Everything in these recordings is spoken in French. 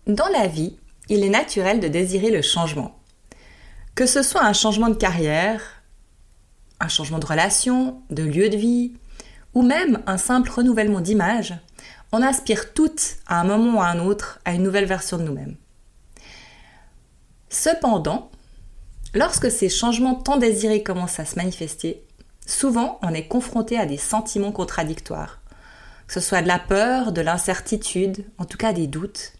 Dans la vie, il est naturel de désirer le changement. Que ce soit un changement de carrière, un changement de relation, de lieu de vie, ou même un simple renouvellement d'image, on aspire toutes, à un moment ou à un autre, à une nouvelle version de nous-mêmes. Cependant, lorsque ces changements tant désirés commencent à se manifester, souvent on est confronté à des sentiments contradictoires. Que ce soit de la peur, de l'incertitude, en tout cas des doutes.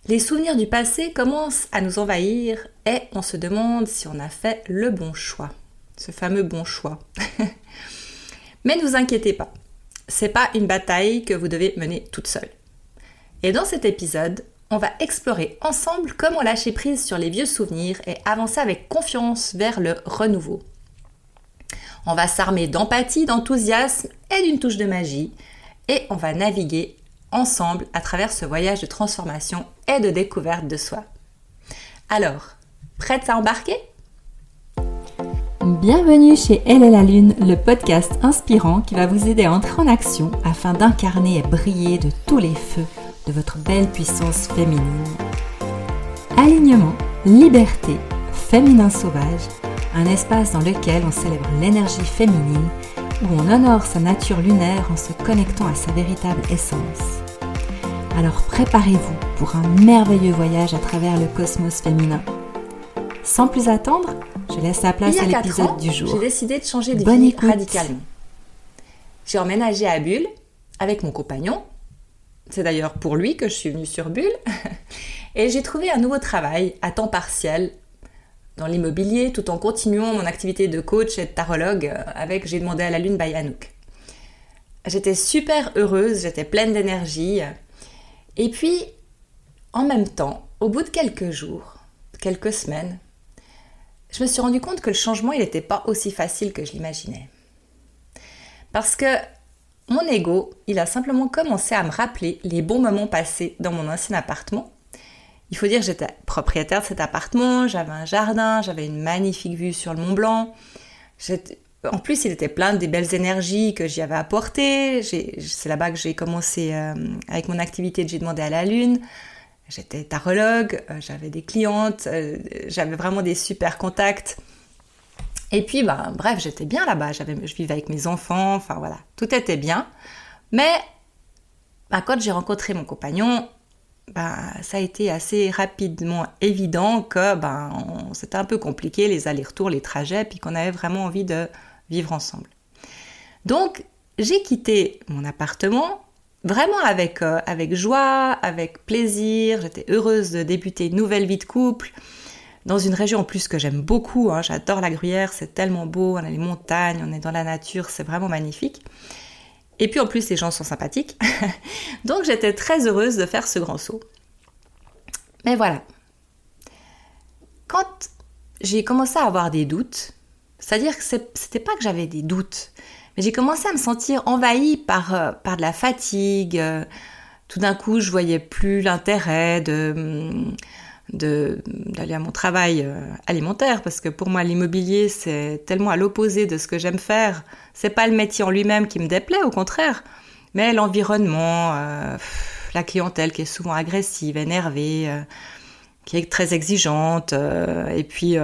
Les souvenirs du passé commencent à nous envahir et on se demande si on a fait le bon choix. Ce fameux bon choix. Mais ne vous inquiétez pas, c'est pas une bataille que vous devez mener toute seule. Et dans cet épisode, on va explorer ensemble comment lâcher prise sur les vieux souvenirs et avancer avec confiance vers le renouveau. On va s'armer d'empathie, d'enthousiasme et d'une touche de magie et on va naviguer ensemble à travers ce voyage de transformation et de découverte de soi. Alors, prête à embarquer ? Bienvenue chez Elle et la Lune, le podcast inspirant qui va vous aider à entrer en action afin d'incarner et briller de tous les feux de votre belle puissance féminine. Alignement, liberté, féminin sauvage, un espace dans lequel on célèbre l'énergie féminine, où on honore sa nature lunaire en se connectant à sa véritable essence. Alors préparez-vous pour un merveilleux voyage à travers le cosmos féminin. Sans plus attendre, je laisse la place à l'épisode du jour. J'ai décidé de changer de vie radicalement. J'ai emménagé à Bulle avec mon compagnon. C'est d'ailleurs pour lui que je suis venue sur Bulle. Et j'ai trouvé un nouveau travail à temps partiel dans l'immobilier tout en continuant mon activité de coach et de tarologue avec J'ai demandé à la Lune by Anouk. J'étais super heureuse, j'étais pleine d'énergie. Et puis, en même temps, au bout de quelques jours, quelques semaines, je me suis rendu compte que le changement, il n'était pas aussi facile que je l'imaginais. Parce que mon ego, il a simplement commencé à me rappeler les bons moments passés dans mon ancien appartement. Il faut dire que j'étais propriétaire de cet appartement, j'avais un jardin, j'avais une magnifique vue sur le Mont Blanc. En plus, il était plein des belles énergies que j'y avais apportées. C'est là-bas que j'ai commencé avec mon activité de J'ai demandé à la Lune. J'étais tarologue, j'avais des clientes, j'avais vraiment des super contacts. Et puis, bref, j'étais bien là-bas. Je vivais avec mes enfants, enfin voilà, tout était bien. Mais quand j'ai rencontré mon compagnon, ça a été assez rapidement évident que c'était un peu compliqué, les allers-retours, les trajets, puis qu'on avait vraiment envie de vivre ensemble. Donc, j'ai quitté mon appartement vraiment avec joie, avec plaisir. J'étais heureuse de débuter une nouvelle vie de couple dans une région en plus que j'aime beaucoup. J'adore la Gruyère, c'est tellement beau, on a les montagnes, on est dans la nature, c'est vraiment magnifique. Et puis en plus, les gens sont sympathiques. Donc j'étais très heureuse de faire ce grand saut. Mais voilà. Quand j'ai commencé à avoir des doutes, c'est-à-dire que c'était pas que j'avais des doutes, mais j'ai commencé à me sentir envahie par de la fatigue. Tout d'un coup, je voyais plus l'intérêt d'aller à mon travail alimentaire, parce que pour moi, l'immobilier, c'est tellement à l'opposé de ce que j'aime faire. C'est pas le métier en lui-même qui me déplaît, au contraire, mais l'environnement, la clientèle qui est souvent agressive, énervée, qui est très exigeante, et puis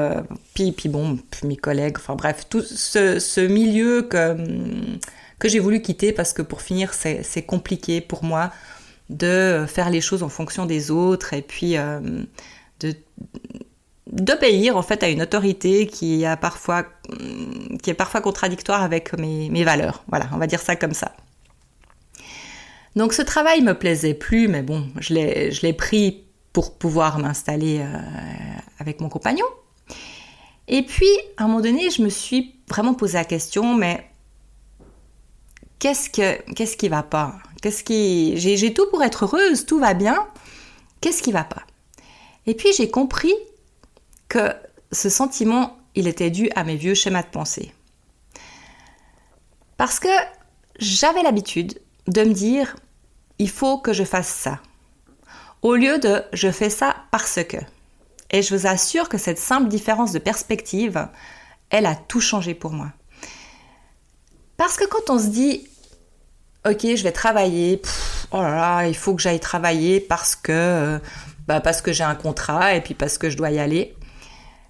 mes collègues, enfin bref, tout ce milieu que j'ai voulu quitter parce que pour finir, c'est compliqué pour moi de faire les choses en fonction des autres et puis d'obéir en fait à une autorité qui est parfois contradictoire avec mes valeurs. Voilà, on va dire ça comme ça. Donc ce travail me plaisait plus, mais bon, je l'ai pris pour pouvoir m'installer avec mon compagnon. Et puis, à un moment donné, je me suis vraiment posé la question, mais qu'est-ce qui va pas ? J'ai tout pour être heureuse, tout va bien. Qu'est-ce qui va pas ? Et puis, j'ai compris que ce sentiment, il était dû à mes vieux schémas de pensée. Parce que j'avais l'habitude de me dire, il faut que je fasse ça. Au lieu de « je fais ça parce que ». Et je vous assure que cette simple différence de perspective, elle a tout changé pour moi. Parce que quand on se dit ok, je vais travailler, oh là là, il faut que j'aille travailler parce que j'ai un contrat, et puis parce que je dois y aller,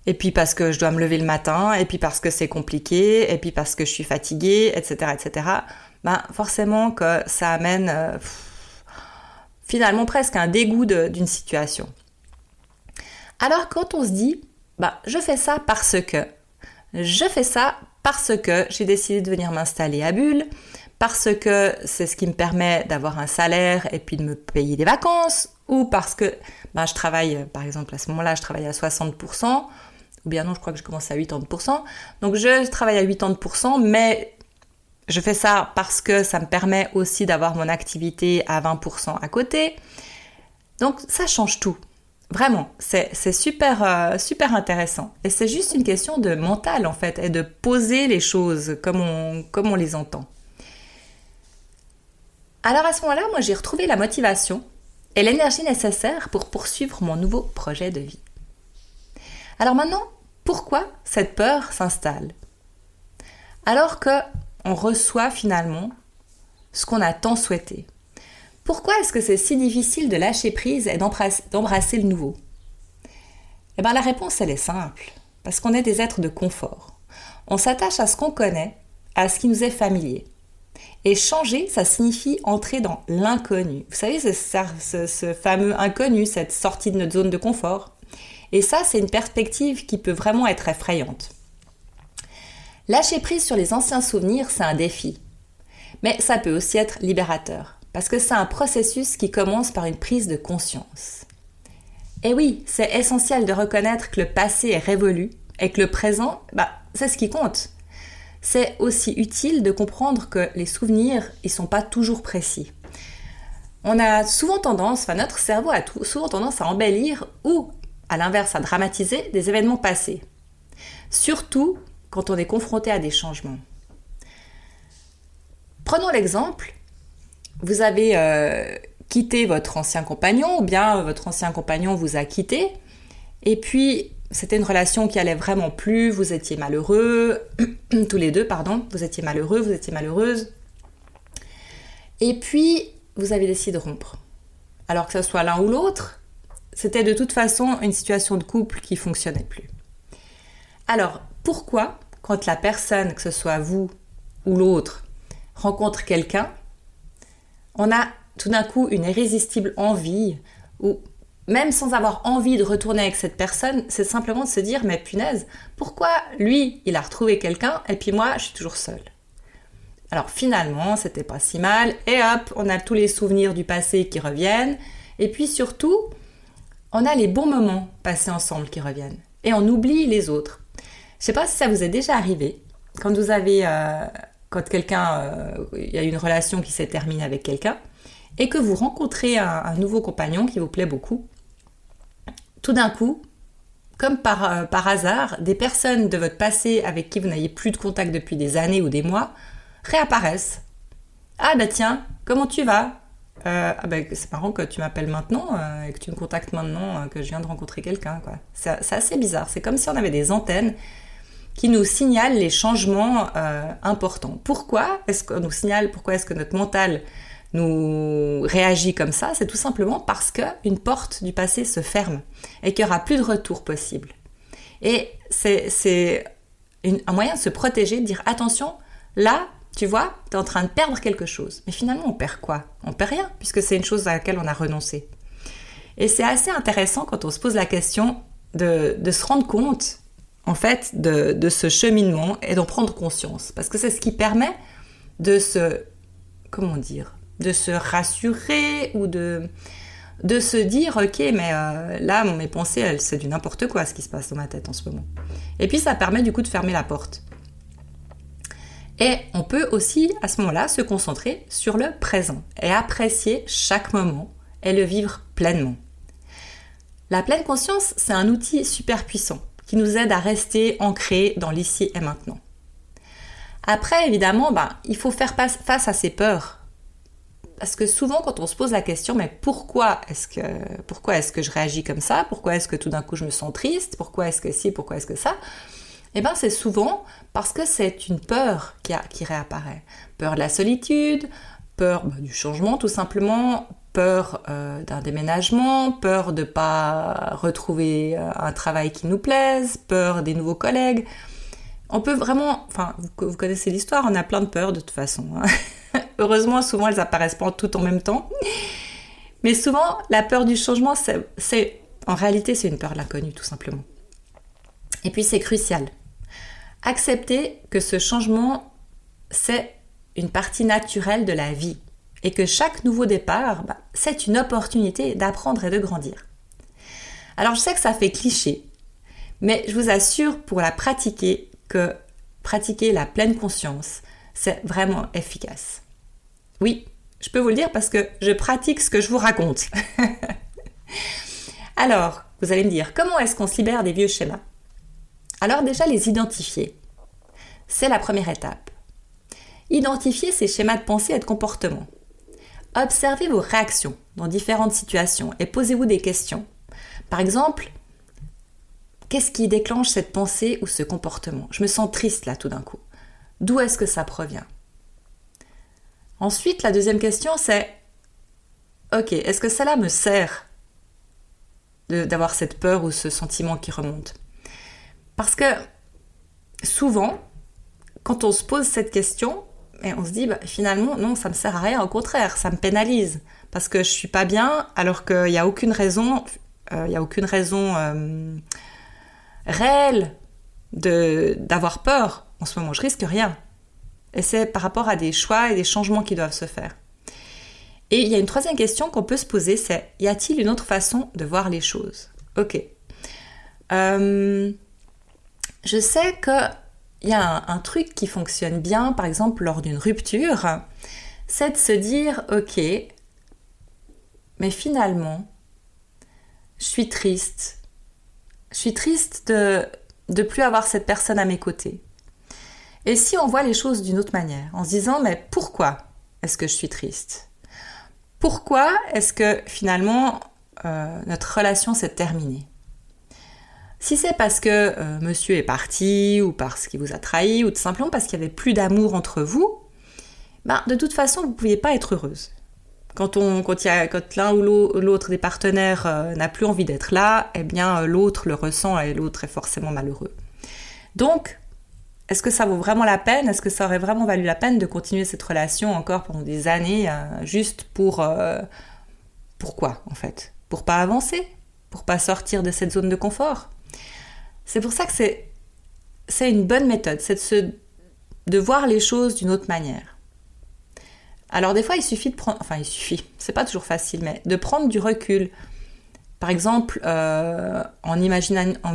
et puis parce que je dois me lever le matin, et puis parce que c'est compliqué, et puis parce que je suis fatiguée, etc., etc., forcément que ça amène finalement presque un dégoût d'une situation. Alors quand on se dit, je fais ça parce que j'ai décidé de venir m'installer à Bulle, parce que c'est ce qui me permet d'avoir un salaire et puis de me payer des vacances, ou parce que je travaille, par exemple à ce moment-là, je travaille à 60%, ou bien non, je crois que je commence à 80%, donc je travaille à 80%, mais je fais ça parce que ça me permet aussi d'avoir mon activité à 20% à côté, donc ça change tout. Vraiment, c'est super, super intéressant. Et c'est juste une question de mental, en fait, et de poser les choses comme on les entend. Alors à ce moment-là, moi j'ai retrouvé la motivation et l'énergie nécessaire pour poursuivre mon nouveau projet de vie. Alors maintenant, pourquoi cette peur s'installe ? Alors qu'on reçoit finalement ce qu'on a tant souhaité. Pourquoi est-ce que c'est si difficile de lâcher prise et d'embrasser le nouveau ? La réponse, elle est simple. Parce qu'on est des êtres de confort. On s'attache à ce qu'on connaît, à ce qui nous est familier. Et changer, ça signifie entrer dans l'inconnu. Vous savez, c'est ce fameux inconnu, cette sortie de notre zone de confort. Et ça, c'est une perspective qui peut vraiment être effrayante. Lâcher prise sur les anciens souvenirs, c'est un défi. Mais ça peut aussi être libérateur. Parce que c'est un processus qui commence par une prise de conscience. Et oui, c'est essentiel de reconnaître que le passé est révolu et que le présent, c'est ce qui compte. C'est aussi utile de comprendre que les souvenirs, ils sont pas toujours précis. On a souvent tendance, notre cerveau a souvent tendance à embellir ou, à l'inverse, à dramatiser des événements passés. Surtout quand on est confronté à des changements. Prenons l'exemple. Vous avez quitté votre ancien compagnon, ou bien votre ancien compagnon vous a quitté, et puis c'était une relation qui allait vraiment plus, vous étiez malheureux, tous les deux, vous étiez malheureux, vous étiez malheureuse, et puis vous avez décidé de rompre. Alors que ce soit l'un ou l'autre, c'était de toute façon une situation de couple qui ne fonctionnait plus. Alors, pourquoi, quand la personne, que ce soit vous ou l'autre, rencontre quelqu'un, on a tout d'un coup une irrésistible envie, ou même sans avoir envie de retourner avec cette personne, c'est simplement de se dire, mais punaise, pourquoi lui, il a retrouvé quelqu'un et puis moi, je suis toujours seule ? Alors finalement, c'était pas si mal, et hop, on a tous les souvenirs du passé qui reviennent, et puis surtout, on a les bons moments passés ensemble qui reviennent, et on oublie les autres. Je sais pas si ça vous est déjà arrivé, quand vous avez... quand quelqu'un, il y a une relation qui s'est terminée avec quelqu'un, et que vous rencontrez un nouveau compagnon qui vous plaît beaucoup, tout d'un coup, comme par hasard, des personnes de votre passé avec qui vous n'aviez plus de contact depuis des années ou des mois, réapparaissent. Ah tiens, comment tu vas ? C'est marrant que tu m'appelles maintenant et que tu me contactes maintenant que je viens de rencontrer quelqu'un, quoi. C'est assez bizarre, c'est comme si on avait des antennes qui nous signale les changements importants. Pourquoi est-ce qu'on nous signale, pourquoi est-ce que notre mental nous réagit comme ça ? C'est tout simplement parce qu'une porte du passé se ferme et qu'il n'y aura plus de retour possible. Et c'est un moyen de se protéger, de dire attention, là, tu vois, tu es en train de perdre quelque chose. Mais finalement, on perd quoi ? On perd rien, puisque c'est une chose à laquelle on a renoncé. Et c'est assez intéressant quand on se pose la question de se rendre compte en fait, de ce cheminement et d'en prendre conscience. Parce que c'est ce qui permet de se rassurer ou de se dire, ok, mais là, mes pensées, c'est du n'importe quoi ce qui se passe dans ma tête en ce moment. Et puis, ça permet du coup de fermer la porte. Et on peut aussi, à ce moment-là, se concentrer sur le présent et apprécier chaque moment et le vivre pleinement. La pleine conscience, c'est un outil super puissant qui nous aide à rester ancrés dans l'ici et maintenant. Après, évidemment, il faut faire face à ses peurs. Parce que souvent, quand on se pose la question, mais pourquoi est-ce que je réagis comme ça ? Pourquoi est-ce que tout d'un coup je me sens triste ? Pourquoi est-ce que ci ? Pourquoi est-ce que ça ? C'est souvent parce que c'est une peur qui réapparaît. Peur de la solitude, peur du changement tout simplement, peur d'un déménagement, peur de ne pas retrouver un travail qui nous plaise, peur des nouveaux collègues. On peut vraiment, vous connaissez l'histoire, on a plein de peurs de toute façon. Hein. Heureusement, souvent elles apparaissent pas toutes en même temps. Mais souvent, la peur du changement, en réalité, c'est une peur de l'inconnu tout simplement. Et puis c'est crucial. Accepter que ce changement, c'est une partie naturelle de la vie et que chaque nouveau départ, c'est une opportunité d'apprendre et de grandir. Alors je sais que ça fait cliché, mais je vous assure pour la pratiquer que pratiquer la pleine conscience, c'est vraiment efficace. Oui, je peux vous le dire parce que je pratique ce que je vous raconte. Alors, vous allez me dire, comment est-ce qu'on se libère des vieux schémas ? Alors déjà, les identifier. C'est la première étape. Identifiez ces schémas de pensée et de comportement. Observez vos réactions dans différentes situations et posez-vous des questions. Par exemple, qu'est-ce qui déclenche cette pensée ou ce comportement ? Je me sens triste là tout d'un coup. D'où est-ce que ça provient ? Ensuite, la deuxième question c'est ok, est-ce que cela me sert d'avoir cette peur ou ce sentiment qui remonte ? Parce que souvent, quand on se pose cette question, et on se dit finalement non, ça me sert à rien, au contraire, ça me pénalise parce que je suis pas bien alors qu'il n'y a aucune raison, réelle d'avoir peur. En ce moment, je risque rien. Et c'est par rapport à des choix et des changements qui doivent se faire. Et il y a une troisième question qu'on peut se poser, c'est y a-t-il une autre façon de voir les choses ? Ok. Je sais qu'il y a un truc qui fonctionne bien, par exemple lors d'une rupture, c'est de se dire ok, mais finalement, je suis triste. Je suis triste de plus avoir cette personne à mes côtés. Et si on voit les choses d'une autre manière, en se disant mais pourquoi est-ce que je suis triste ? Pourquoi est-ce que finalement notre relation s'est terminée ? Si c'est parce que monsieur est parti ou parce qu'il vous a trahi ou tout simplement parce qu'il n'y avait plus d'amour entre vous, de toute façon vous ne pouviez pas être heureuse. Quand l'un ou l'autre des partenaires n'a plus envie d'être là, eh bien l'autre le ressent et l'autre est forcément malheureux. Donc, est-ce que ça vaut vraiment la peine ? Est-ce que ça aurait vraiment valu la peine de continuer cette relation encore pendant des années juste pour... pourquoi en fait ? Pour pas avancer ? Pour pas sortir de cette zone de confort ? C'est pour ça que c'est une bonne méthode, c'est de voir les choses d'une autre manière. Alors des fois, il suffit, c'est pas toujours facile, mais de prendre du recul. Par exemple, en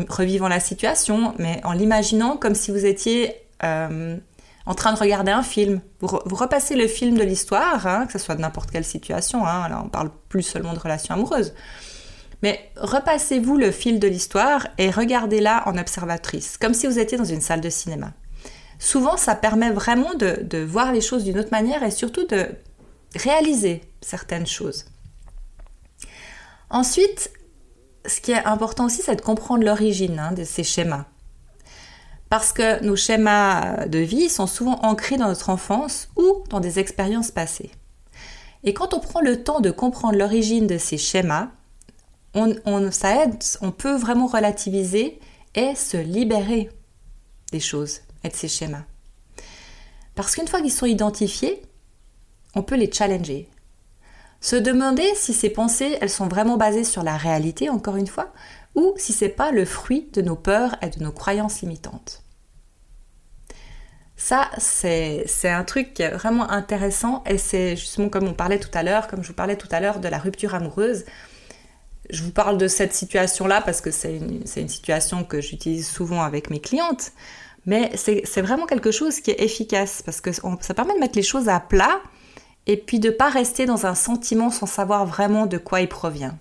revivant la situation, mais en l'imaginant comme si vous étiez en train de regarder un film. Vous repassez le film de l'histoire, que ce soit de n'importe quelle situation, là on parle plus seulement de relations amoureuses. Mais repassez-vous le fil de l'histoire et regardez-la en observatrice, comme si vous étiez dans une salle de cinéma. Souvent, ça permet vraiment de voir les choses d'une autre manière et surtout de réaliser certaines choses. Ensuite, ce qui est important aussi, c'est de comprendre l'origine de ces schémas. Parce que nos schémas de vie sont souvent ancrés dans notre enfance ou dans des expériences passées. Et quand on prend le temps de comprendre l'origine de ces schémas, ça aide, on peut vraiment relativiser et se libérer des choses et de ces schémas. Parce qu'une fois qu'ils sont identifiés, on peut les challenger. Se demander si ces pensées, elles sont vraiment basées sur la réalité, encore une fois, ou si c'est pas le fruit de nos peurs et de nos croyances limitantes. Ça, c'est un truc qui est vraiment intéressant et c'est justement comme je vous parlais tout à l'heure de la rupture amoureuse. Je vous parle de cette situation-là parce que c'est une situation que j'utilise souvent avec mes clientes, mais c'est vraiment quelque chose qui est efficace parce que ça permet de mettre les choses à plat et puis de ne pas rester dans un sentiment sans savoir vraiment de quoi il provient.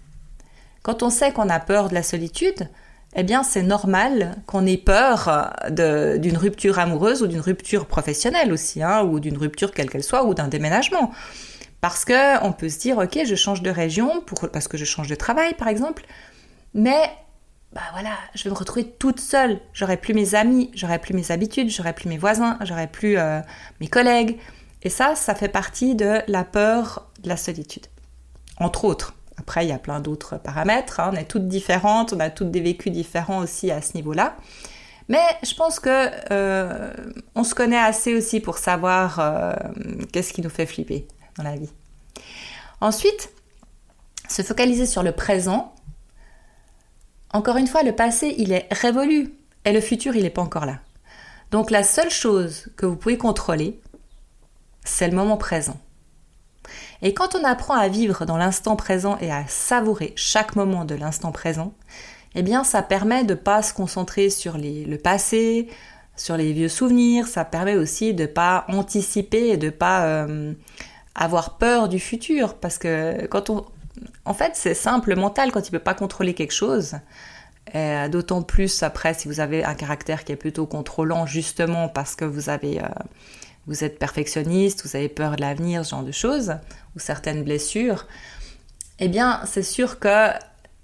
Quand on sait qu'on a peur de la solitude, eh bien c'est normal qu'on ait peur d'une rupture amoureuse ou d'une rupture professionnelle aussi, ou d'une rupture quelle qu'elle soit, ou d'un déménagement. Parce qu'on peut se dire, ok, je change de région parce que je change de travail, par exemple, mais je vais me retrouver toute seule. J'aurai plus mes amis, j'aurai plus mes habitudes, j'aurai plus mes voisins, j'aurai plus mes collègues. Et ça fait partie de la peur de la solitude. Entre autres. Après, il y a plein d'autres paramètres. On est toutes différentes, on a toutes des vécus différents aussi à ce niveau-là. Mais je pense que on se connaît assez aussi pour savoir qu'est-ce qui nous fait flipper dans la vie. Ensuite, se focaliser sur le présent. Encore une fois, le passé, il est révolu et le futur, il n'est pas encore là. Donc la seule chose que vous pouvez contrôler, c'est le moment présent. Et quand on apprend à vivre dans l'instant présent et à savourer chaque moment de l'instant présent, eh bien ça permet de ne pas se concentrer sur le passé, sur les vieux souvenirs, ça permet aussi de ne pas anticiper et de ne pas avoir peur du futur, parce que en fait c'est simple, le mental quand il ne peut pas contrôler quelque chose, et d'autant plus après si vous avez un caractère qui est plutôt contrôlant justement parce que vous êtes perfectionniste, vous avez peur de l'avenir, ce genre de choses, ou certaines blessures, eh bien c'est sûr que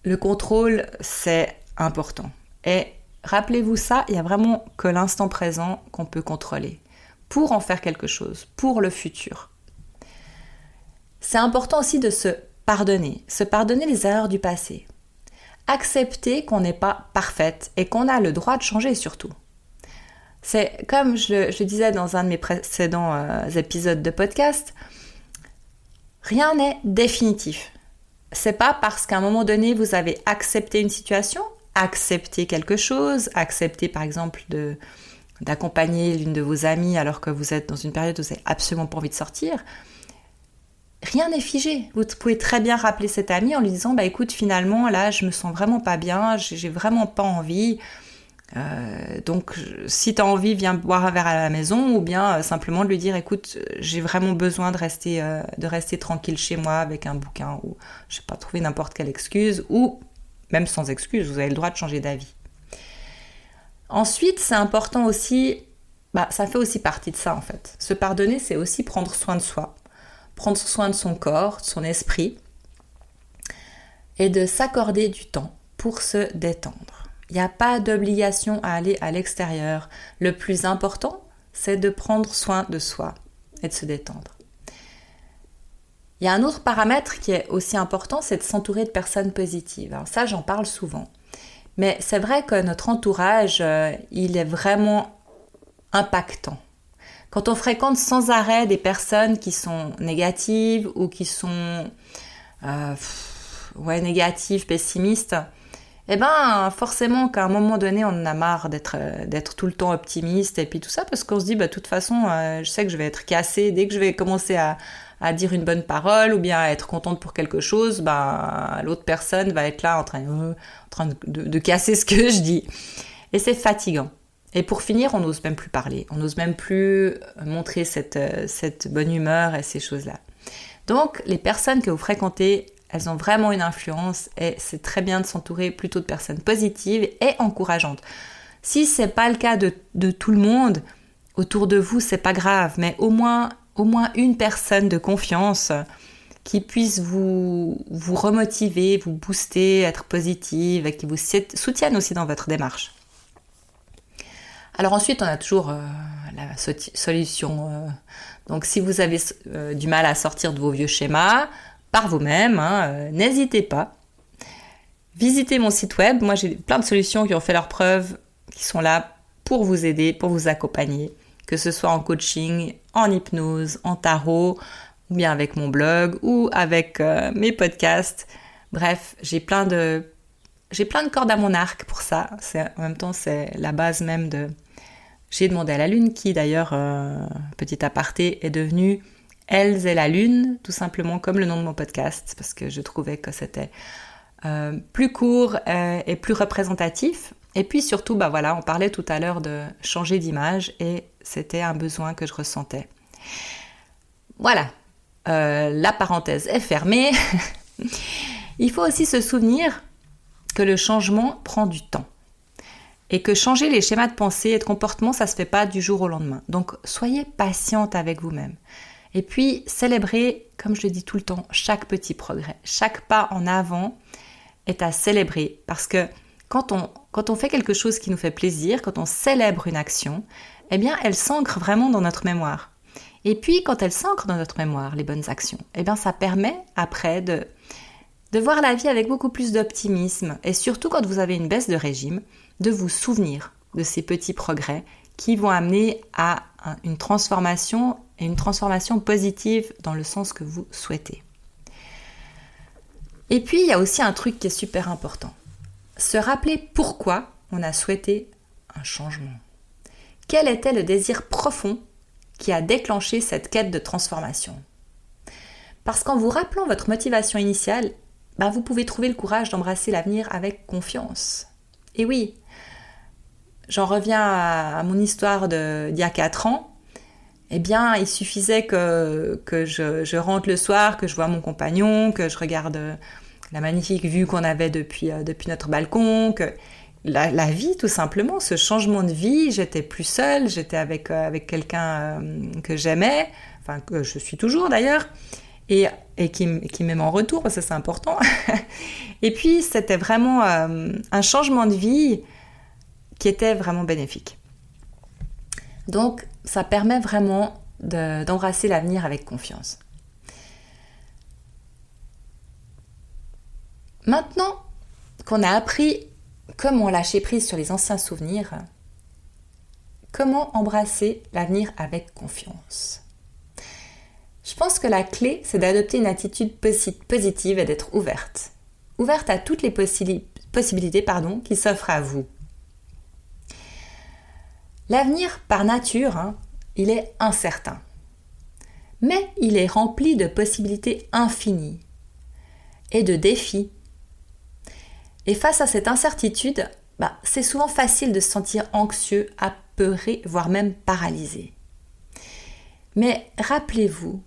le contrôle c'est important. Et rappelez-vous ça, il n'y a vraiment que l'instant présent qu'on peut contrôler pour en faire quelque chose, pour le futur. C'est important aussi de se pardonner les erreurs du passé. Accepter qu'on n'est pas parfaite et qu'on a le droit de changer surtout. C'est comme je le disais dans un de mes précédents épisodes de podcast, rien n'est définitif. C'est pas parce qu'à un moment donné vous avez accepté une situation, accepté quelque chose, accepté par exemple d'accompagner l'une de vos amies alors que vous êtes dans une période où vous n'avez absolument pas envie de sortir. Rien n'est figé. Vous pouvez très bien rappeler cette amie en lui disant « écoute, finalement, là, je me sens vraiment pas bien, j'ai vraiment pas envie. Donc, si tu as envie, viens boire un verre à la maison. » Ou bien simplement de lui dire « écoute, j'ai vraiment besoin de rester tranquille chez moi avec un bouquin. » Ou je sais pas, trouver n'importe quelle excuse. Ou même sans excuse, vous avez le droit de changer d'avis. Ensuite, c'est important aussi, ça fait aussi partie de ça en fait. Se pardonner, c'est aussi prendre soin de soi. Prendre soin de son corps, de son esprit et de s'accorder du temps pour se détendre. Il n'y a pas d'obligation à aller à l'extérieur. Le plus important, c'est de prendre soin de soi et de se détendre. Il y a un autre paramètre qui est aussi important, c'est de s'entourer de personnes positives. Alors ça, j'en parle souvent. Mais c'est vrai que notre entourage, il est vraiment impactant. Quand on fréquente sans arrêt des personnes qui sont négatives ou qui sont négatives, pessimistes, eh ben forcément qu'à un moment donné, on en a marre d'être tout le temps optimiste et puis tout ça, parce qu'on se dit, de toute façon, je sais que je vais être cassée dès que je vais commencer à dire une bonne parole ou bien à être contente pour quelque chose, l'autre personne va être là en train de casser ce que je dis. Et c'est fatigant. Et pour finir, on n'ose même plus parler, on n'ose même plus montrer cette bonne humeur et ces choses-là. Donc, les personnes que vous fréquentez, elles ont vraiment une influence et c'est très bien de s'entourer plutôt de personnes positives et encourageantes. Si c'est pas le cas de tout le monde autour de vous, c'est pas grave, mais au moins une personne de confiance qui puisse vous remotiver, vous booster, être positive et qui vous soutienne aussi dans votre démarche. Alors ensuite, on a toujours la solution. Donc si vous avez du mal à sortir de vos vieux schémas par vous-même, n'hésitez pas. Visitez mon site web. Moi, j'ai plein de solutions qui ont fait leurs preuves, qui sont là pour vous aider, pour vous accompagner, que ce soit en coaching, en hypnose, en tarot, ou bien avec mon blog, ou avec mes podcasts. Bref, j'ai plein de cordes à mon arc pour ça. En même temps, c'est la base même de... J'ai demandé à la Lune, qui d'ailleurs, petit aparté, est devenue Elles et la Lune, tout simplement comme le nom de mon podcast, parce que je trouvais que c'était plus court et plus représentatif. Et puis surtout, on parlait tout à l'heure de changer d'image et c'était un besoin que je ressentais. Voilà, la parenthèse est fermée. Il faut aussi se souvenir que le changement prend du temps. Et que changer les schémas de pensée et de comportement, ça ne se fait pas du jour au lendemain. Donc, soyez patiente avec vous-même. Et puis, célébrez, comme je le dis tout le temps, chaque petit progrès. Chaque pas en avant est à célébrer. Parce que quand on fait quelque chose qui nous fait plaisir, quand on célèbre une action, eh bien, elle s'ancre vraiment dans notre mémoire. Et puis, quand elles s'ancrent dans notre mémoire, les bonnes actions, eh bien, ça permet après de voir la vie avec beaucoup plus d'optimisme. Et surtout, quand vous avez une baisse de régime, de vous souvenir de ces petits progrès qui vont amener à une transformation, et une transformation positive dans le sens que vous souhaitez. Et puis, il y a aussi un truc qui est super important. Se rappeler pourquoi on a souhaité un changement. Quel était le désir profond qui a déclenché cette quête de transformation? Parce qu'en vous rappelant votre motivation initiale, vous pouvez trouver le courage d'embrasser l'avenir avec confiance. Et oui, j'en reviens à mon histoire d'il y a 4 ans. Eh bien, il suffisait que je rentre le soir, que je vois mon compagnon, que je regarde la magnifique vue qu'on avait depuis notre balcon, que la vie, tout simplement, ce changement de vie, j'étais plus seule, j'étais avec quelqu'un que j'aimais, enfin que je suis toujours d'ailleurs, et qui m'aime en retour, parce que c'est important. Et puis, c'était vraiment un changement de vie qui était vraiment bénéfique. Donc, ça permet vraiment d'embrasser l'avenir avec confiance. Maintenant qu'on a appris comment lâcher prise sur les anciens souvenirs, comment embrasser l'avenir avec confiance? Je pense que la clé, c'est d'adopter une attitude positive et d'être ouverte. Ouverte à toutes les possibilités qui s'offrent à vous. L'avenir, par nature, il est incertain. Mais il est rempli de possibilités infinies et de défis. Et face à cette incertitude, c'est souvent facile de se sentir anxieux, apeuré, voire même paralysé. Mais rappelez-vous,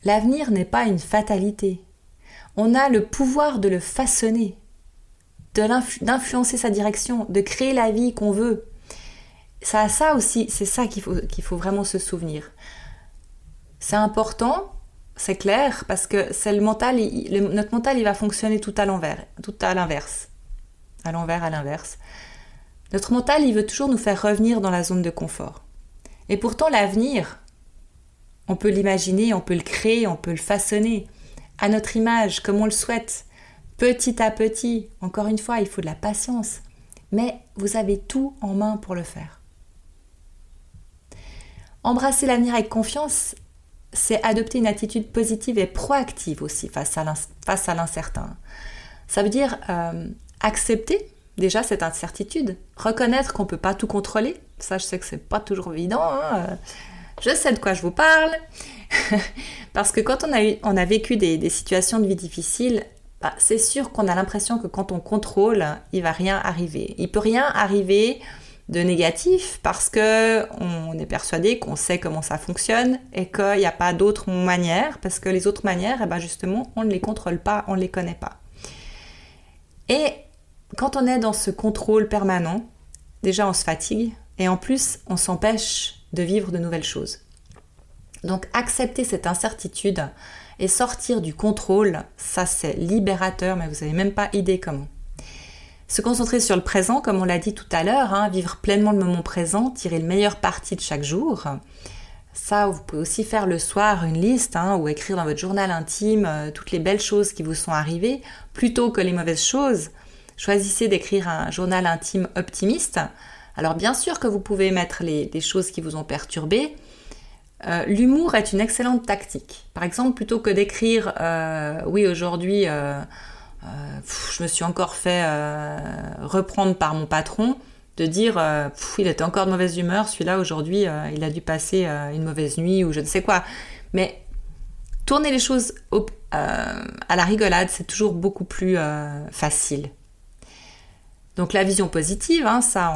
l'avenir n'est pas une fatalité. On a le pouvoir de le façonner, d'influencer sa direction, de créer la vie qu'on veut. Ça aussi, c'est ça qu'il faut vraiment se souvenir. C'est important, c'est clair, parce que c'est notre mental, il va fonctionner tout à l'inverse. À l'inverse. Notre mental, il veut toujours nous faire revenir dans la zone de confort. Et pourtant, l'avenir, on peut l'imaginer, on peut le créer, on peut le façonner à notre image, comme on le souhaite, petit à petit. Encore une fois, il faut de la patience. Mais vous avez tout en main pour le faire. Embrasser l'avenir avec confiance, c'est adopter une attitude positive et proactive aussi face à l'incertain. Ça veut dire accepter déjà cette incertitude, reconnaître qu'on ne peut pas tout contrôler. Ça, je sais que c'est pas toujours évident. Je sais de quoi je vous parle. Parce que quand on a vécu des situations de vie difficiles, c'est sûr qu'on a l'impression que quand on contrôle, il ne va rien arriver. Il ne peut rien arriver de négatif parce qu'on est persuadé qu'on sait comment ça fonctionne et qu'il n'y a pas d'autre manière, parce que les autres manières, justement, on ne les contrôle pas, on ne les connaît pas. Et quand on est dans ce contrôle permanent, déjà on se fatigue et en plus on s'empêche de vivre de nouvelles choses. Donc accepter cette incertitude et sortir du contrôle, ça c'est libérateur, mais vous n'avez même pas idée comment. Se concentrer sur le présent, comme on l'a dit tout à l'heure, vivre pleinement le moment présent, tirer le meilleur parti de chaque jour. Ça, vous pouvez aussi faire le soir une liste ou écrire dans votre journal intime toutes les belles choses qui vous sont arrivées, plutôt que les mauvaises choses. Choisissez d'écrire un journal intime optimiste. Alors bien sûr que vous pouvez mettre les choses qui vous ont perturbé. L'humour est une excellente tactique. Par exemple, plutôt que d'écrire « Oui, aujourd'hui, je me suis encore fait reprendre par mon patron », de dire il était encore de mauvaise humeur, celui-là aujourd'hui il a dû passer une mauvaise nuit ou je ne sais quoi. Mais tourner les choses à la rigolade, c'est toujours beaucoup plus facile. Donc la vision positive, ça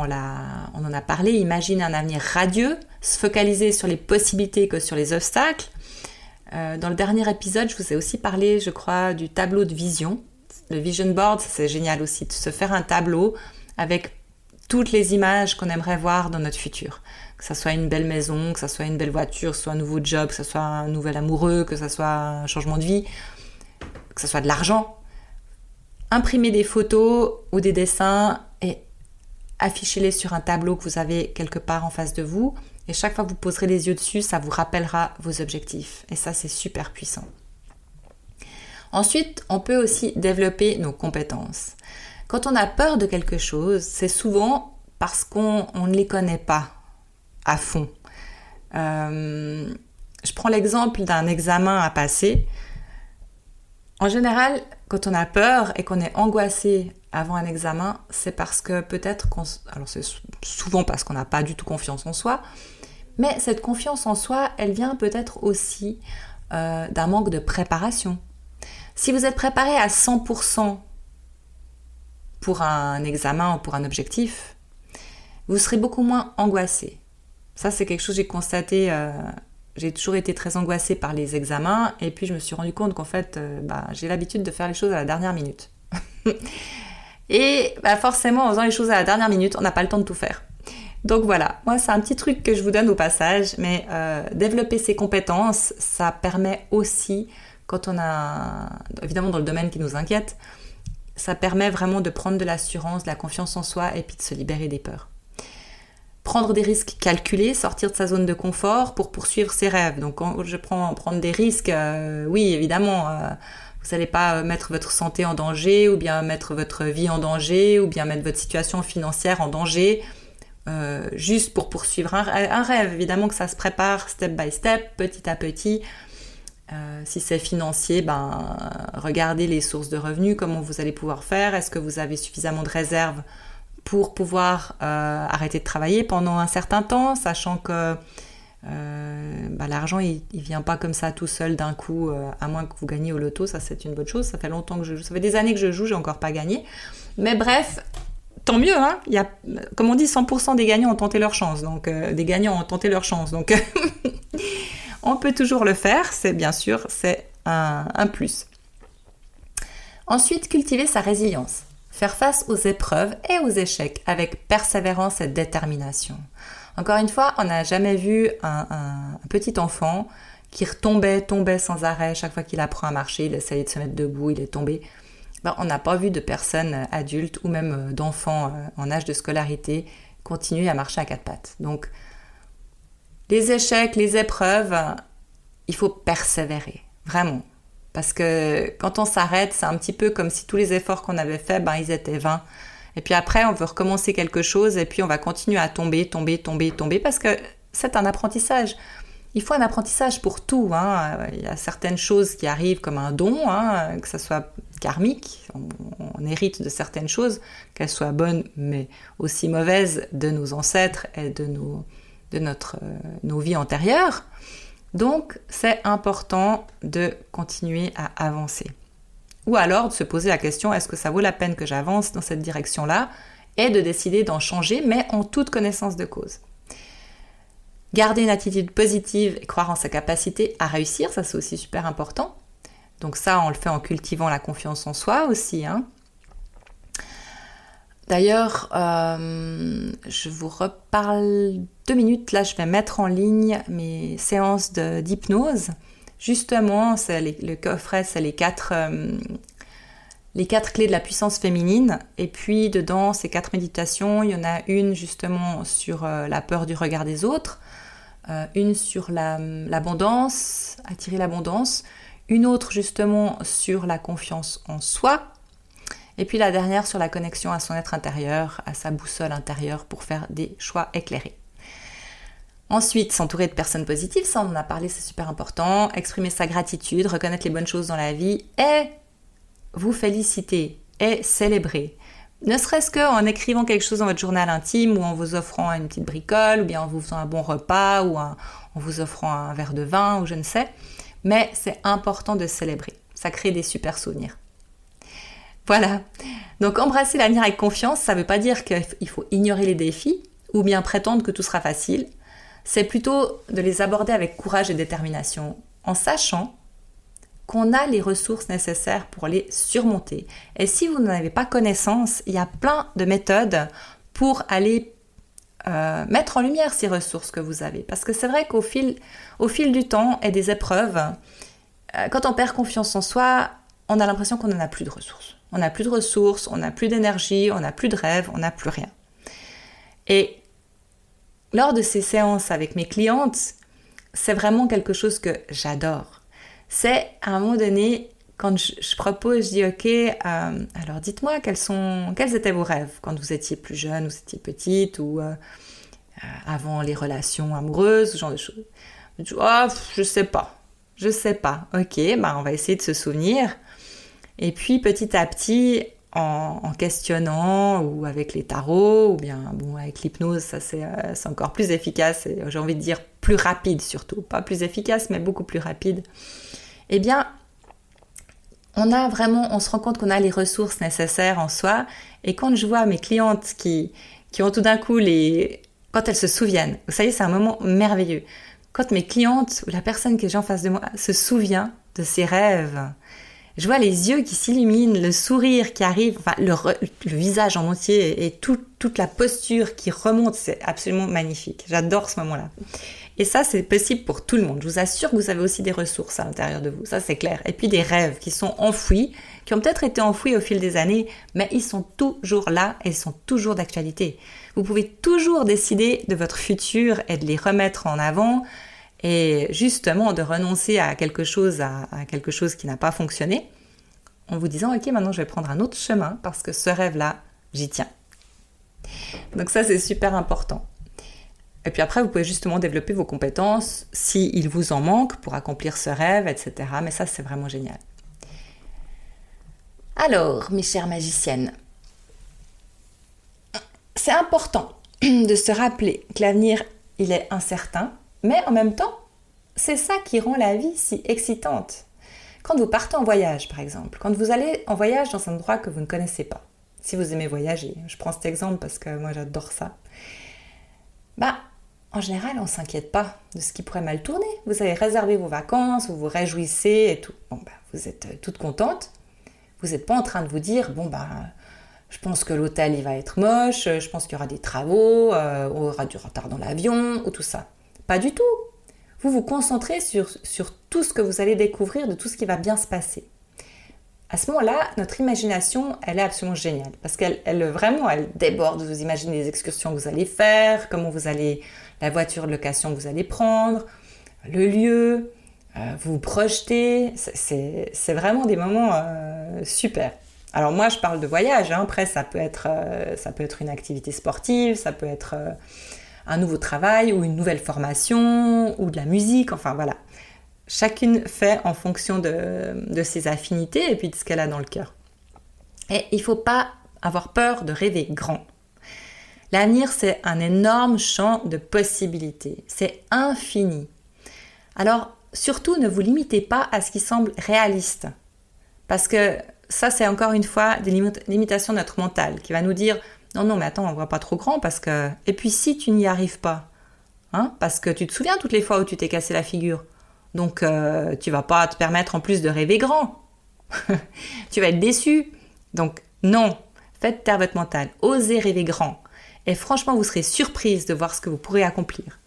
on en a parlé, imagine un avenir radieux, se focaliser sur les possibilités que sur les obstacles. Dans le dernier épisode, je vous ai aussi parlé, je crois, du tableau de vision. Le vision board, c'est génial aussi, de se faire un tableau avec toutes les images qu'on aimerait voir dans notre futur. Que ça soit une belle maison, que ça soit une belle voiture, que ce soit un nouveau job, que ça soit un nouvel amoureux, que ça soit un changement de vie, que ça soit de l'argent. Imprimez des photos ou des dessins et affichez-les sur un tableau que vous avez quelque part en face de vous. Et chaque fois que vous poserez les yeux dessus, ça vous rappellera vos objectifs. Et ça, c'est super puissant. Ensuite, on peut aussi développer nos compétences. Quand on a peur de quelque chose, c'est souvent parce qu'on ne les connaît pas à fond. Je prends l'exemple d'un examen à passer. En général, quand on a peur et qu'on est angoissé avant un examen, c'est parce que peut-être alors c'est souvent parce qu'on n'a pas du tout confiance en soi, mais cette confiance en soi, elle vient peut-être aussi d'un manque de préparation. Si vous êtes préparé à 100% pour un examen ou pour un objectif, vous serez beaucoup moins angoissé. Ça, c'est quelque chose que j'ai constaté. J'ai toujours été très angoissée par les examens et puis je me suis rendu compte qu'en fait, j'ai l'habitude de faire les choses à la dernière minute. Et forcément, en faisant les choses à la dernière minute, on n'a pas le temps de tout faire. Donc voilà, moi c'est un petit truc que je vous donne au passage, mais développer ses compétences, ça permet aussi, quand on a, évidemment dans le domaine qui nous inquiète, ça permet vraiment de prendre de l'assurance, de la confiance en soi et puis de se libérer des peurs. Prendre des risques calculés, sortir de sa zone de confort pour poursuivre ses rêves. Donc quand je prendre des risques, oui évidemment, vous n'allez pas mettre votre santé en danger ou bien mettre votre vie en danger ou bien mettre votre situation financière en danger juste pour poursuivre un rêve. Évidemment que ça se prépare step by step, petit à petit. Si c'est financier, regardez les sources de revenus, comment vous allez pouvoir faire. Est-ce que vous avez suffisamment de réserves pour pouvoir arrêter de travailler pendant un certain temps, sachant que l'argent il vient pas comme ça tout seul d'un coup, à moins que vous gagniez au loto. Ça c'est une bonne chose. Ça fait longtemps que je joue, ça fait des années que je joue, j'ai encore pas gagné. Mais bref, tant mieux, hein. Il y a, comme on dit, 100% des gagnants ont tenté leur chance. Donc des gagnants ont tenté leur chance. Donc on peut toujours le faire. C'est bien sûr, c'est un plus. Ensuite, cultiver sa résilience. Faire face aux épreuves et aux échecs avec persévérance et détermination. Encore une fois, on n'a jamais vu un petit enfant qui tombait sans arrêt. Chaque fois qu'il apprend à marcher, il essayait de se mettre debout, il est tombé. On n'a pas vu de personnes adultes ou même d'enfants en âge de scolarité continuer à marcher à quatre pattes. Donc, les échecs, les épreuves, il faut persévérer, vraiment. Parce que quand on s'arrête, c'est un petit peu comme si tous les efforts qu'on avait faits, ils étaient vains. Et puis après, on veut recommencer quelque chose et puis on va continuer à tomber parce que c'est un apprentissage. Il faut un apprentissage pour tout, hein. Il y a certaines choses qui arrivent comme un don, hein, que ça soit karmique. On hérite de certaines choses, qu'elles soient bonnes mais aussi mauvaises de nos ancêtres et de nos vies antérieures. Donc, c'est important de continuer à avancer. Ou alors de se poser la question, est-ce que ça vaut la peine que j'avance dans cette direction-là? Et de décider d'en changer, mais en toute connaissance de cause. Garder une attitude positive et croire en sa capacité à réussir, ça c'est aussi super important. Donc ça, on le fait en cultivant la confiance en soi aussi, hein. D'ailleurs, je vous reparle 2 minutes. Là, je vais mettre en ligne mes séances d'hypnose. Justement, le coffret, c'est les 4 clés de la puissance féminine. Et puis, dedans, ces 4 méditations, il y en a une justement sur la peur du regard des autres, une sur l'abondance, attirer l'abondance, une autre justement sur la confiance en soi, et puis la dernière sur la connexion à son être intérieur, à sa boussole intérieure pour faire des choix éclairés. Ensuite, s'entourer de personnes positives, ça on en a parlé, c'est super important. Exprimer sa gratitude, reconnaître les bonnes choses dans la vie et vous féliciter et célébrer. Ne serait-ce qu'en écrivant quelque chose dans votre journal intime ou en vous offrant une petite bricole ou bien en vous faisant un bon repas ou en vous offrant un verre de vin ou je ne sais. Mais c'est important de célébrer. Ça crée des super souvenirs. Voilà. Donc embrasser l'avenir avec confiance, ça ne veut pas dire qu'il faut ignorer les défis ou bien prétendre que tout sera facile. C'est plutôt de les aborder avec courage et détermination, en sachant qu'on a les ressources nécessaires pour les surmonter. Et si vous n'en avez pas connaissance, il y a plein de méthodes pour aller mettre en lumière ces ressources que vous avez. Parce que c'est vrai qu'au fil du temps et des épreuves, quand on perd confiance en soi, on a l'impression qu'on n'en a plus de ressources. On n'a plus de ressources, on n'a plus d'énergie, on n'a plus de rêve, on n'a plus rien. Et lors de ces séances avec mes clientes, c'est vraiment quelque chose que j'adore. C'est à un moment donné, quand je propose, je dis ok, alors dites-moi quels étaient vos rêves quand vous étiez plus jeune, vous étiez petite ou avant les relations amoureuses, ce genre de choses. Je dis, je sais pas. Ok, on va essayer de se souvenir. Et puis petit à petit, en questionnant ou avec les tarots ou bien avec l'hypnose, ça c'est encore plus efficace et j'ai envie de dire plus rapide surtout, pas plus efficace mais beaucoup plus rapide. Eh bien, on se rend compte qu'on a les ressources nécessaires en soi et quand je vois mes clientes qui ont tout d'un coup quand elles se souviennent, vous savez c'est un moment merveilleux. Quand mes clientes ou la personne que j'ai en face de moi se souvient de ses rêves, je vois les yeux qui s'illuminent, le sourire qui arrive, le visage en entier et toute la posture qui remonte, c'est absolument magnifique. J'adore ce moment-là. Et ça, c'est possible pour tout le monde. Je vous assure que vous avez aussi des ressources à l'intérieur de vous, ça c'est clair. Et puis des rêves qui sont enfouis, qui ont peut-être été enfouis au fil des années, mais ils sont toujours là et ils sont toujours d'actualité. Vous pouvez toujours décider de votre futur et de les remettre en avant et justement de renoncer à quelque chose qui n'a pas fonctionné en vous disant ok, maintenant je vais prendre un autre chemin parce que ce rêve-là, j'y tiens. Donc ça, c'est super important. Et puis après, vous pouvez justement développer vos compétences s'il vous en manque pour accomplir ce rêve, etc. Mais ça, c'est vraiment génial. Alors, mes chères magiciennes, c'est important de se rappeler que l'avenir, il est incertain, mais en même temps, c'est ça qui rend la vie si excitante. Quand vous partez en voyage, par exemple, quand vous allez en voyage dans un endroit que vous ne connaissez pas, si vous aimez voyager, je prends cet exemple parce que moi j'adore ça, en général, on ne s'inquiète pas de ce qui pourrait mal tourner. Vous avez réservé vos vacances, vous vous réjouissez et tout. Vous êtes toute contente. Vous n'êtes pas en train de vous dire, je pense que l'hôtel il va être moche, je pense qu'il y aura des travaux, on aura du retard dans l'avion, ou tout ça. Pas du tout. Vous vous concentrez sur tout ce que vous allez découvrir, de tout ce qui va bien se passer. À ce moment-là, notre imagination, elle est absolument géniale. Parce qu'elle déborde. Vous imaginez les excursions que vous allez faire, la voiture de location que vous allez prendre, le lieu, vous vous projetez. C'est vraiment des moments super. Alors moi, je parle de voyage. Après, ça peut être une activité sportive, ça peut être un nouveau travail ou une nouvelle formation ou de la musique. Enfin, voilà. Chacune fait en fonction de ses affinités et puis de ce qu'elle a dans le cœur. Et il ne faut pas avoir peur de rêver grand. L'avenir, c'est un énorme champ de possibilités. C'est infini. Alors, surtout, ne vous limitez pas à ce qui semble réaliste. Parce que ça, c'est encore une fois des limitations de notre mental qui va nous dire « Non, mais attends, on ne voit pas trop grand parce que... » Et puis, si tu n'y arrives pas, parce que tu te souviens toutes les fois où tu t'es cassé la figure, donc tu ne vas pas te permettre en plus de rêver grand. Tu vas être déçu. Donc, non, faites taire votre mental. Osez rêver grand. Et franchement, vous serez surprise de voir ce que vous pourrez accomplir.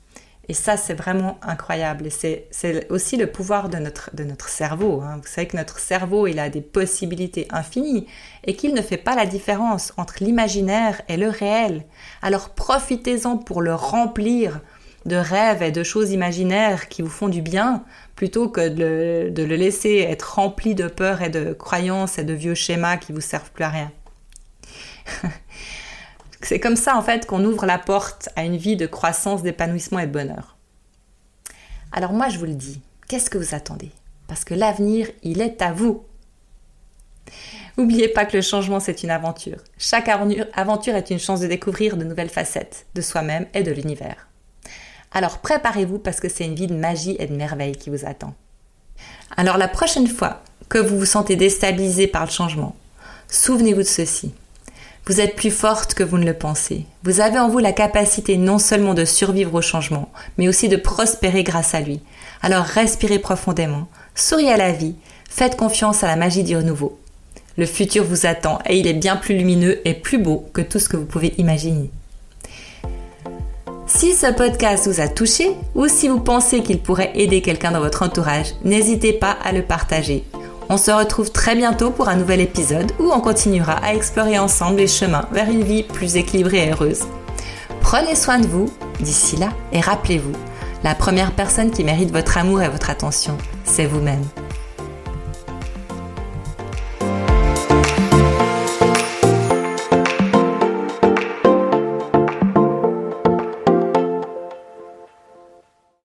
Et ça, c'est vraiment incroyable. Et c'est aussi le pouvoir de notre cerveau. Vous savez que notre cerveau, il a des possibilités infinies et qu'il ne fait pas la différence entre l'imaginaire et le réel. Alors profitez-en pour le remplir de rêves et de choses imaginaires qui vous font du bien, plutôt que de le laisser être rempli de peur et de croyances et de vieux schémas qui ne vous servent plus à rien. C'est comme ça, en fait, qu'on ouvre la porte à une vie de croissance, d'épanouissement et de bonheur. Alors moi, je vous le dis, qu'est-ce que vous attendez ? Parce que l'avenir, il est à vous. N'oubliez pas que le changement, c'est une aventure. Chaque aventure est une chance de découvrir de nouvelles facettes de soi-même et de l'univers. Alors préparez-vous parce que c'est une vie de magie et de merveille qui vous attend. Alors la prochaine fois que vous vous sentez déstabilisé par le changement, souvenez-vous de ceci. Vous êtes plus forte que vous ne le pensez. Vous avez en vous la capacité non seulement de survivre au changement, mais aussi de prospérer grâce à lui. Alors respirez profondément, souriez à la vie, faites confiance à la magie du renouveau. Le futur vous attend et il est bien plus lumineux et plus beau que tout ce que vous pouvez imaginer. Si ce podcast vous a touché ou si vous pensez qu'il pourrait aider quelqu'un dans votre entourage, n'hésitez pas à le partager. On se retrouve très bientôt pour un nouvel épisode où on continuera à explorer ensemble les chemins vers une vie plus équilibrée et heureuse. Prenez soin de vous d'ici là et rappelez-vous, la première personne qui mérite votre amour et votre attention, c'est vous-même.